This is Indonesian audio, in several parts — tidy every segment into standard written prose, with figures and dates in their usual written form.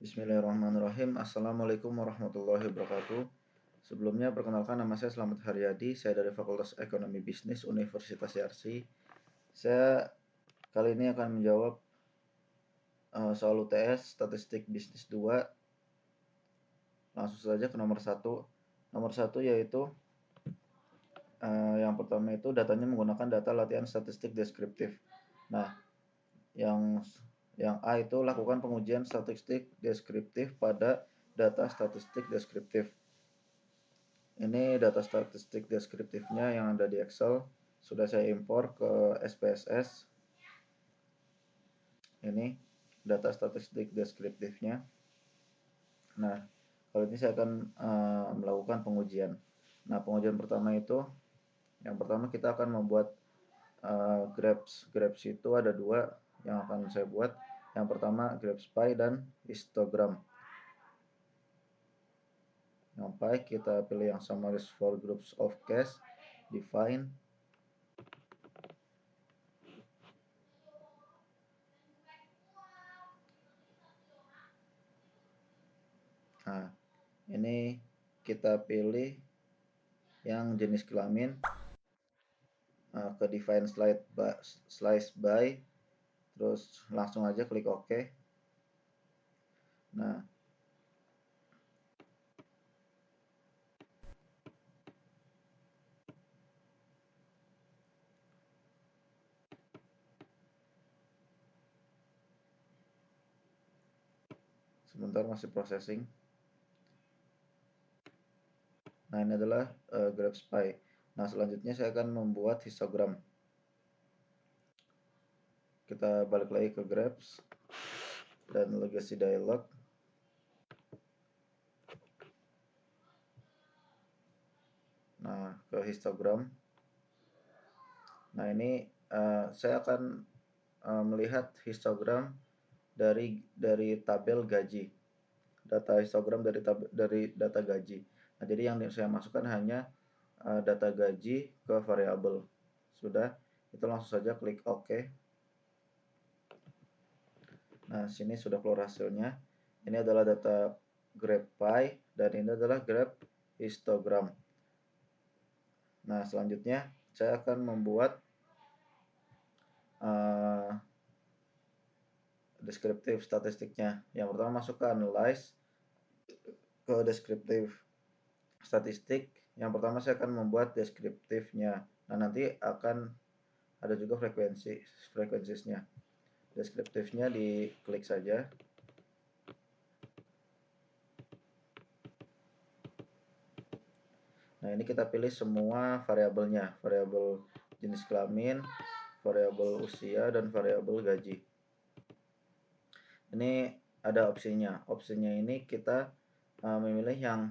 Bismillahirrahmanirrahim. Assalamualaikum warahmatullahi wabarakatuh. Sebelumnya perkenalkan, nama saya Slamet Haryadi. Saya dari Fakultas Ekonomi Bisnis Universitas Yarsi. Saya kali ini akan menjawab soal UTS Statistik Bisnis 2. Langsung saja ke nomor 1. Nomor 1 yaitu yang pertama itu datanya menggunakan data latihan statistik deskriptif. Nah, yang A itu lakukan pengujian statistik deskriptif pada data statistik deskriptif. Ini data statistik deskriptifnya yang ada di Excel. Sudah saya impor ke SPSS. Ini data statistik deskriptifnya. Nah, kali ini saya akan melakukan pengujian. Nah, pengujian pertama itu, yang pertama kita akan membuat graphs. Graphs itu ada dua yang akan saya buat. Yang pertama graphs pie dan histogram. Yang pie kita pilih yang summaries for groups of case, define. Nah, ini kita pilih yang jenis kelamin, ke define slice by, terus langsung aja klik OK. Nah, sebentar masih processing. Nah, ini adalah graphs pie. Nah, selanjutnya saya akan membuat histogram. Kita balik lagi ke graphs dan legacy dialog. Nah, ke histogram. Nah, ini saya akan melihat histogram dari tabel gaji. Data histogram dari data gaji. Nah, jadi yang saya masukkan hanya data gaji ke variabel. Sudah, itu langsung saja klik OK. Nah, sini sudah keluar hasilnya. Ini adalah data graph pie dan ini adalah graph histogram. Nah, selanjutnya saya akan membuat deskriptif statistiknya. Yang pertama masuk ke analyze, ke deskriptif statistik. Yang pertama saya akan membuat deskriptifnya. Nah, nanti akan ada juga frekuensinya. Deskriptifnya diklik saja. Nah, ini kita pilih semua variabelnya, variabel jenis kelamin, variabel usia, dan variabel gaji. Ini ada opsinya. Opsinya ini kita memilih yang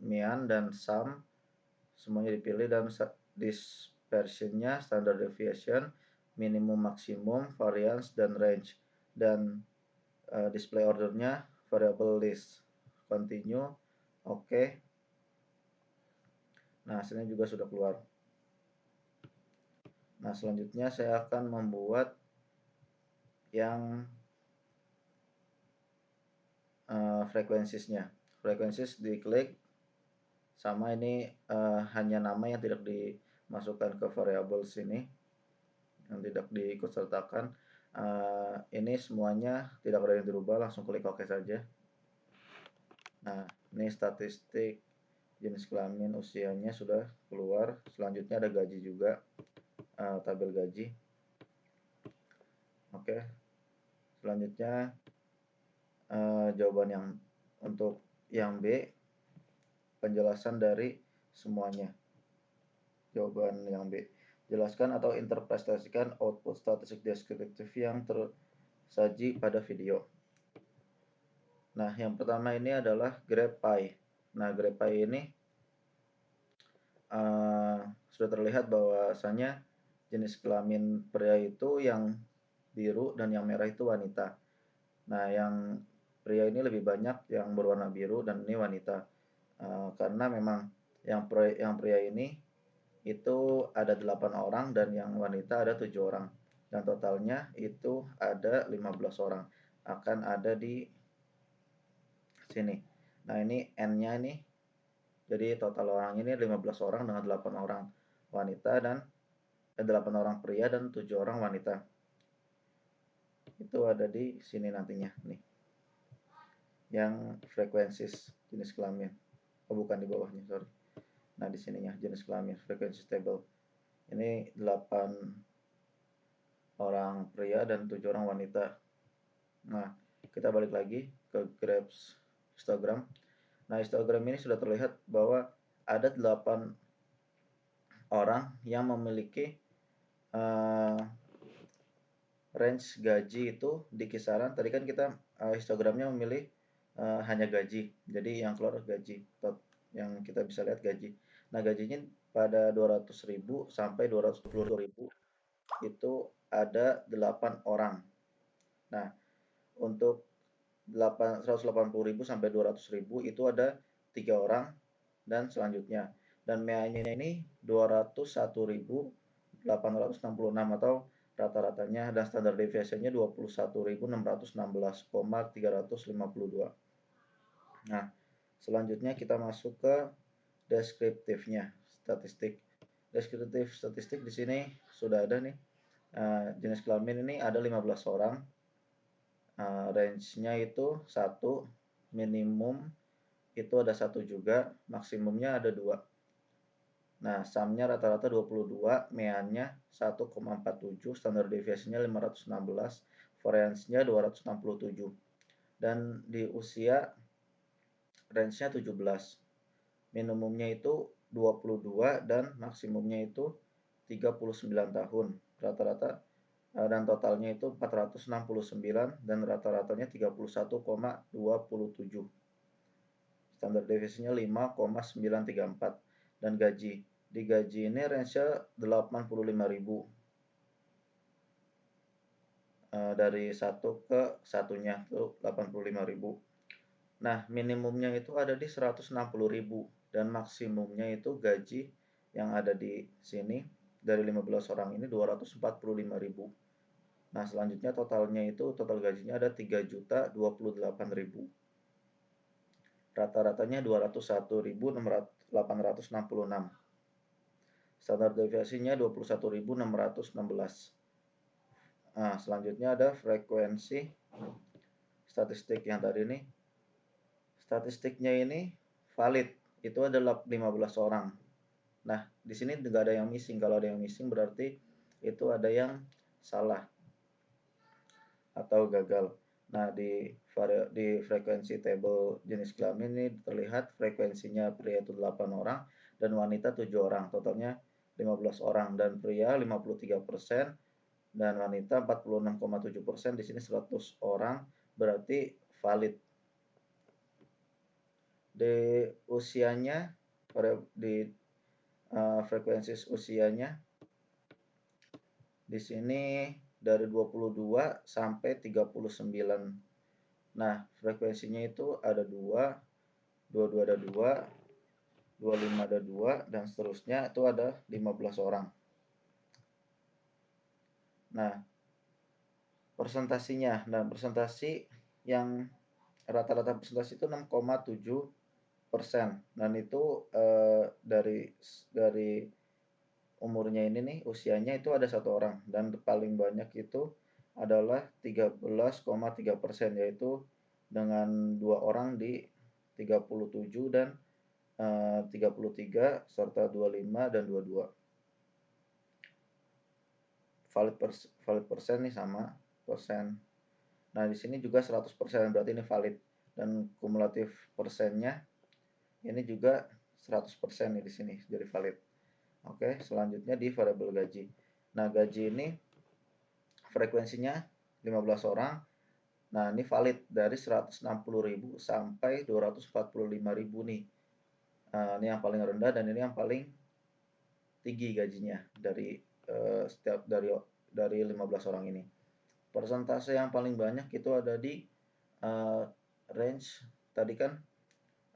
mean dan sum, semuanya dipilih, dan dispersionnya, standard deviation, minimum maksimum, variance, dan range. Dan display ordernya variable list. Continue, oke. Nah, hasilnya juga sudah keluar. Nah, selanjutnya saya akan membuat yang frekuensinya. Frekuensis diklik, sama ini hanya nama yang tidak dimasukkan ke variabel sini, yang tidak diikutsertakan. Ini semuanya tidak ada yang dirubah, langsung klik OK saja. Nah, ini statistik jenis kelamin, usianya sudah keluar. Selanjutnya ada gaji juga, tabel gaji. Oke. Selanjutnya jawaban yang untuk yang B, penjelasan dari semuanya. Jawaban yang B, jelaskan atau interpretasikan output statistik deskriptif yang tersaji pada video. Nah, yang pertama ini adalah graph pie. Nah, graph pie ini sudah terlihat bahwasanya jenis kelamin pria itu yang biru dan yang merah itu wanita. Nah, yang pria ini lebih banyak yang berwarna biru dan ini wanita. Karena memang yang pria ini itu ada 8 orang dan yang wanita ada 7 orang. Dan totalnya itu ada 15 orang. Akan ada di sini. Nah, ini N-nya ini, jadi total orang ini 15 orang dengan 8 orang wanita dan 8 orang pria dan 7 orang wanita. Itu ada di sini nantinya nih. Yang frekuensis jenis kelamin. Oh, bukan di bawahnya, sorry. Nah, di sininya jenis kelamin, frekuensi table. Ini 8 orang pria dan 7 orang wanita. Nah, kita balik lagi ke graph histogram. Nah, histogram ini sudah terlihat bahwa ada 8 orang yang memiliki range gaji itu di kisaran, tadi kan kita histogramnya memilih hanya gaji, jadi yang keluar gaji, yang kita bisa lihat gaji. Nah, gajinya pada 200.000 sampai 210.000 itu ada 8 orang. Nah, untuk 180.000 sampai 200.000 itu ada 3 orang dan selanjutnya. Dan MA-nya ini 201.866 atau rata-ratanya, dan standar deviasinya 21.616,352. Nah, selanjutnya kita masuk ke deskriptifnya, statistik. Deskriptif statistik di sini sudah ada nih. Jenis kelamin ini ada 15 orang. Range-nya itu 1, minimum itu ada 1 juga, maksimumnya ada 2. Nah, sumnya rata-rata 22, meannya 1,47, standar deviasinya 516, variance-nya 267. Dan di usia range-nya 17. Minimumnya itu 22 dan maksimumnya itu 39 tahun. Rata-rata dan totalnya itu 469 dan rata-ratanya 31,27. Standar deviasinya 5,934. Dan gaji. Di gaji ini range-nya 85.000. Dari satu ke satunya itu 85.000. Nah, minimumnya itu ada di 160.000 dan maksimumnya itu gaji yang ada di sini dari 15 orang ini 245.000. Nah, selanjutnya totalnya itu total gajinya ada 3.028.000. Rata-ratanya 201.866. Standar deviasinya 21.616. Nah, selanjutnya ada frekuensi statistik yang tadi nih. Statistiknya ini valid, itu adalah 15 orang. Nah, di sini nggak ada yang missing. Kalau ada yang missing berarti itu ada yang salah atau gagal. Nah, di frekuensi table jenis kelamin ini terlihat frekuensinya pria itu 8 orang dan wanita 7 orang. Totalnya 15 orang, dan pria 53% dan wanita 46,7%. Di sini 100 orang berarti valid. Di usianya, di frekuensi usianya di sini dari 22 sampai 39. Nah, frekuensinya itu ada 2, 22 ada 2, 25 ada 2, dan seterusnya itu ada 15 orang. Nah, persentasinya. Nah, persentasi yang rata-rata persentase itu 6,7%. Dan itu dari umurnya ini nih, usianya itu ada 1 orang, dan paling banyak itu adalah 13,3%, yaitu dengan 2 orang di 37 dan 33 serta 25 dan 22. Valid persen nih sama persen. Nah, di sini juga 100%, berarti ini valid, dan kumulatif persennya ini juga 100% nih di sini jadi valid. Oke, selanjutnya di variabel gaji. Nah, gaji ini frekuensinya 15 orang. Nah, ini valid dari 160.000 sampai 245.000 nih. Ini yang paling rendah dan ini yang paling tinggi gajinya dari setiap dari 15 orang ini. Persentase yang paling banyak itu ada di range tadi kan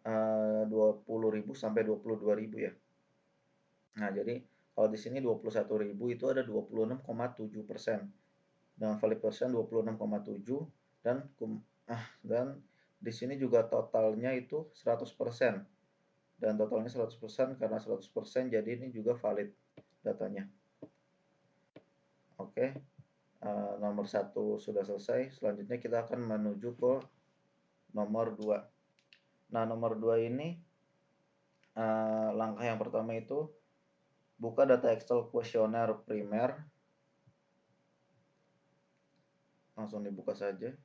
20.000 sampai 22.000 ya. Nah, jadi kalau di sini 21.000 itu ada 26,7%. Dengan valid persen 26,7, dan di sini juga totalnya itu 100%. Dan totalnya 100% karena 100% jadi ini juga valid datanya. Oke, nomor 1 sudah selesai. Selanjutnya kita akan menuju ke nomor 2. Nah, nomor 2 ini langkah yang pertama itu buka data Excel kuesioner primer. Langsung dibuka saja.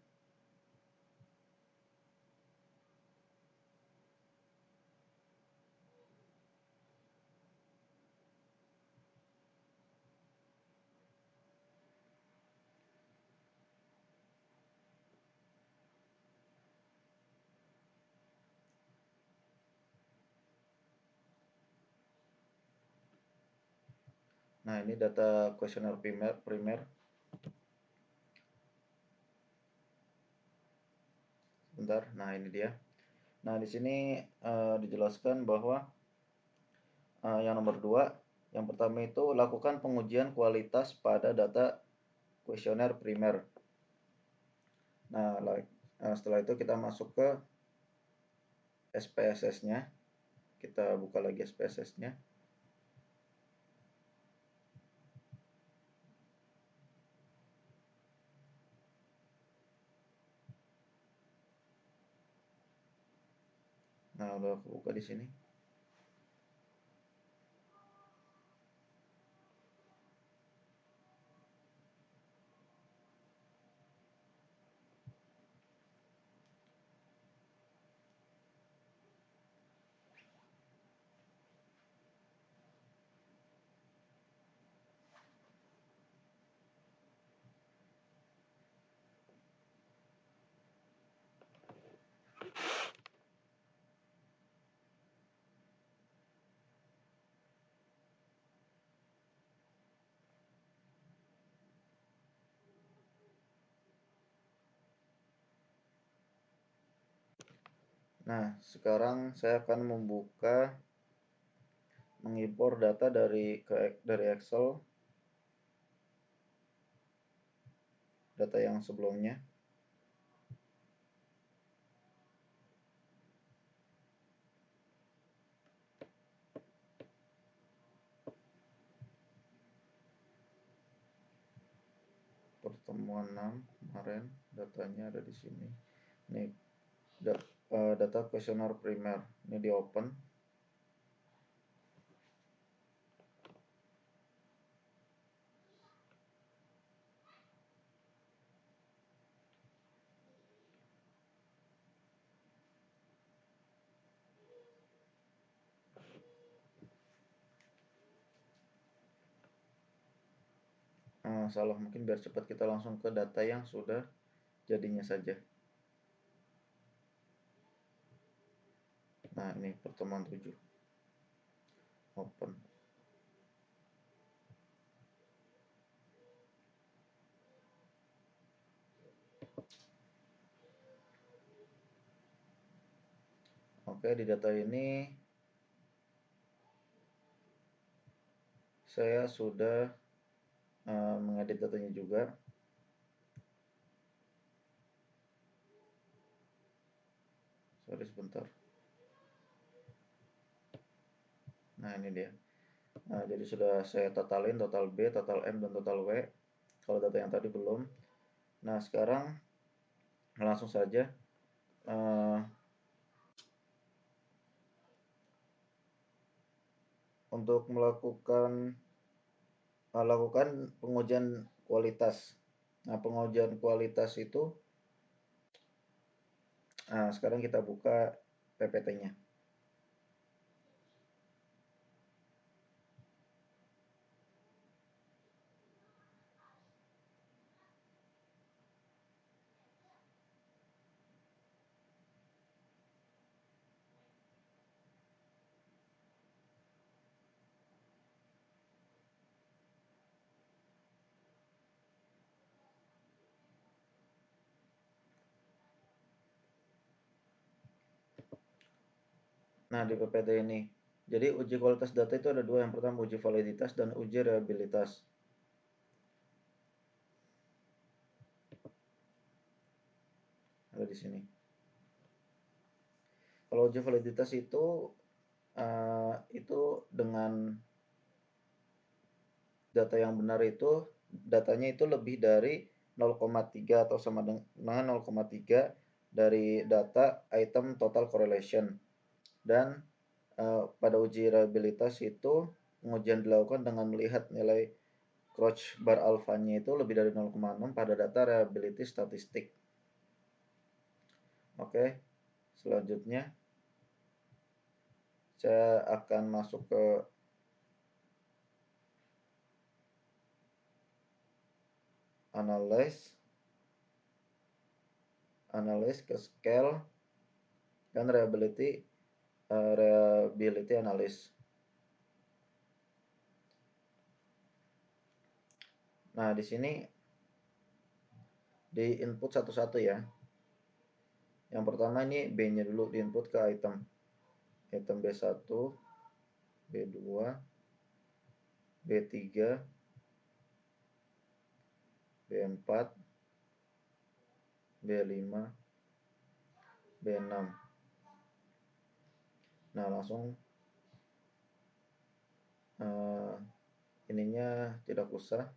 Nah, ini data kuesioner primer. Bentar. Nah, ini dia. Nah, di sini dijelaskan bahwa yang nomor 2, yang pertama itu lakukan pengujian kualitas pada data kuesioner primer. Nah, setelah itu kita masuk ke SPSS-nya. Kita buka lagi SPSS-nya. Nah, udah aku buka di sini. Nah, sekarang saya akan mengimpor data dari Excel, data yang sebelumnya. Pertemuan 6 kemarin, datanya ada di sini. Ini data kuesioner primer. Ini di open. Salah, mungkin biar cepat kita langsung ke data yang sudah jadinya saja. Nah, ini pertemuan 7. Open. Oke, di data ini saya sudah mengedit datanya juga. Sorry, sebentar. Nah, ini dia. Nah, jadi sudah saya totalin, total B, total M, dan total W. Kalau data yang tadi belum. Nah, sekarang langsung saja untuk lakukan pengujian kualitas. Nah, pengujian kualitas itu sekarang kita buka PPT-nya. Nah, di PPT ini, jadi uji kualitas data itu ada 2. Yang pertama uji validitas dan uji reliabilitas. Ada di sini. Kalau uji validitas itu dengan data yang benar itu datanya itu lebih dari 0,3 atau sama dengan 0,3 dari data item total correlation. Dan pada uji reliabilitas itu pengujian dilakukan dengan melihat nilai Crouch bar alfanya itu lebih dari 0,6 pada data reliability statistik. Oke, selanjutnya saya akan masuk ke analyze ke scale dan reliability analysis. Nah, di sini di input satu-satu ya. Yang pertama ini B-nya dulu di input ke item B1, B2, B3, B4, B5, B6. Nah, langsung ininya tidak usah.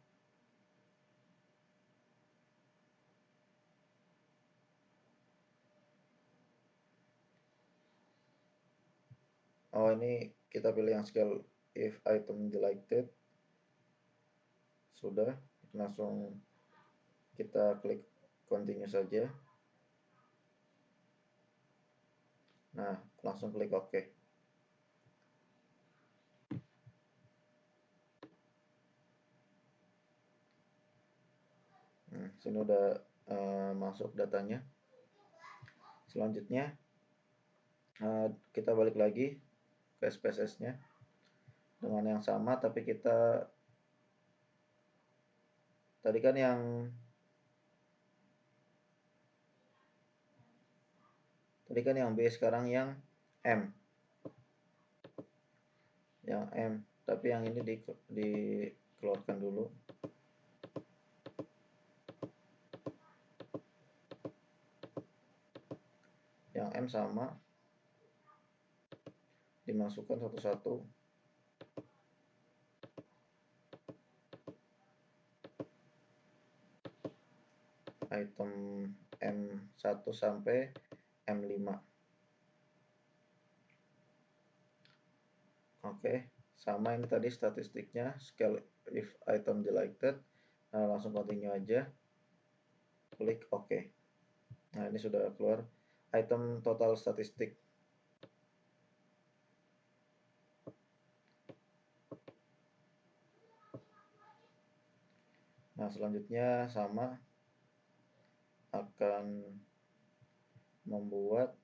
Oh, ini kita pilih yang scale if item selected. Sudah, langsung kita klik continue saja. Nah, langsung klik OK. Sini udah masuk datanya. Selanjutnya kita balik lagi ke SPSS-nya dengan yang sama, tapi kita tadi kan yang B, sekarang yang M. Yang M, tapi yang ini dikeluarkan dulu. Yang M sama, dimasukkan satu-satu. Item M1 sampai M5. Oke, sama ini tadi statistiknya, scale if item selected. Nah, langsung continue aja. Klik OK. Nah, ini sudah keluar item total statistik. Nah, selanjutnya sama, akan membuat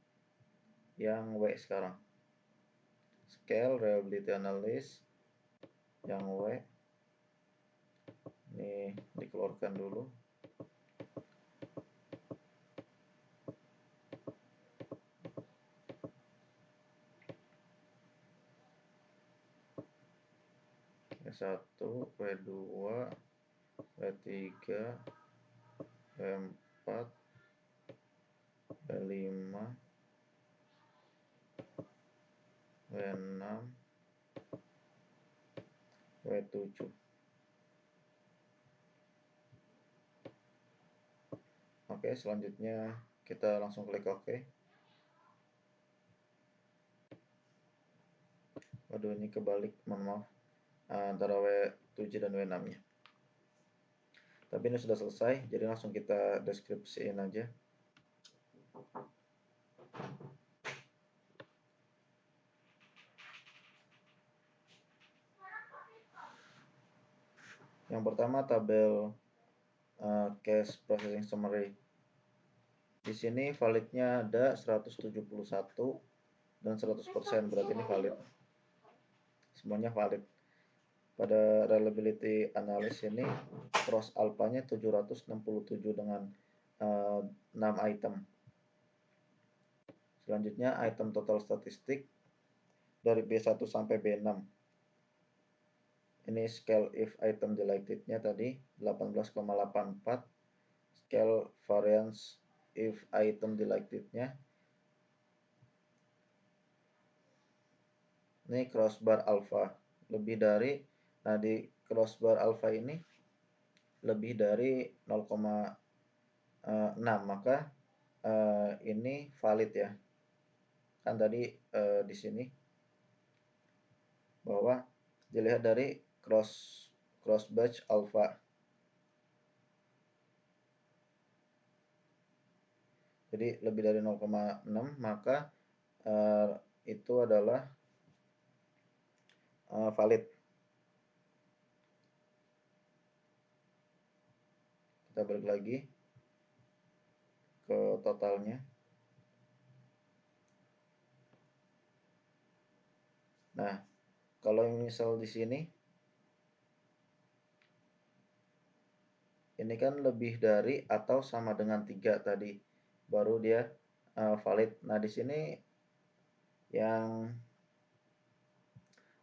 yang W sekarang. Scale reliability analysis yang W. Ini dikeluarkan dulu. W1, W2, W3, W4, W5, W6, W7. Oke, selanjutnya kita langsung klik OK. Waduh, ini kebalik, mohon maaf, antara W7 dan W6 nya. Tapi ini sudah selesai, jadi langsung kita deskripsiin aja. Yang pertama tabel case processing summary. Di sini validnya ada 171 dan 100%, berarti ini valid. Semuanya valid. Pada reliability analysis ini cross alpha-nya 767 dengan 6 item. Selanjutnya item total statistik dari B1 sampai B6. Ini scale if item selected-nya tadi 18,84. Scale variance if item selected-nya Ini crossbar alpha. Lebih dari, nah di crossbar alpha ini lebih dari 0,6, maka ini valid ya. Kan tadi di sini bahwa dilihat dari crossbatch alpha. Jadi lebih dari 0,6, maka itu adalah valid. Kita balik lagi ke totalnya. Nah, kalau misal di sini ini kan lebih dari atau sama dengan 3 tadi, baru dia valid. Nah, di sini yang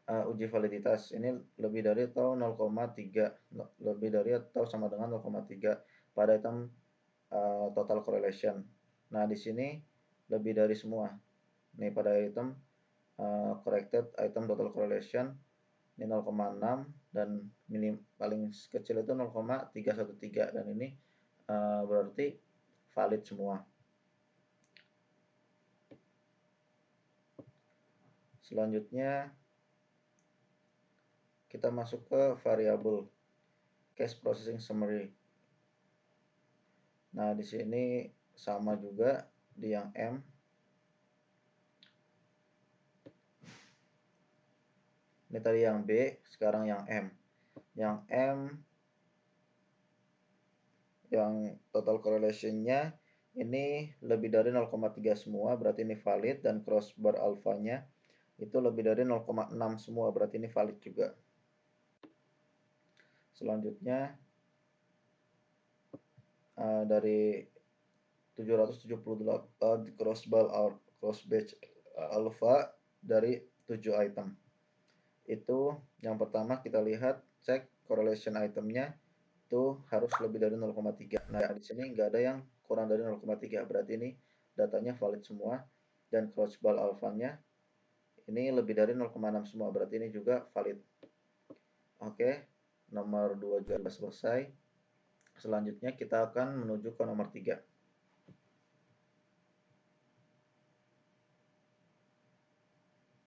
uji validitas ini lebih dari atau 0,3, lebih dari atau sama dengan 0,3 pada item total correlation. Nah, di sini lebih dari semua. Nih pada item corrected item total correlation ini 0,6 dan paling kecil itu 0,313 dan ini berarti valid semua. Selanjutnya kita masuk ke variabel case processing summary. Nah, di sini sama juga di yang M. Ini tadi yang B, sekarang yang M. Yang M yang total correlation-nya ini lebih dari 0,3 semua, berarti ini valid, dan crossbar alpha-nya itu lebih dari 0,6 semua, berarti ini valid juga. Selanjutnya dari 778 crossbatch alpha dari 7 item. Itu yang pertama kita lihat cek correlation itemnya itu harus lebih dari 0,3. Nah, di sini nggak ada yang kurang dari 0,3, berarti ini datanya valid semua, dan crossbar alpha-nya ini lebih dari 0,6 semua, berarti ini juga valid. Oke, nomor 2 juga selesai. Selanjutnya kita akan menuju ke nomor 3.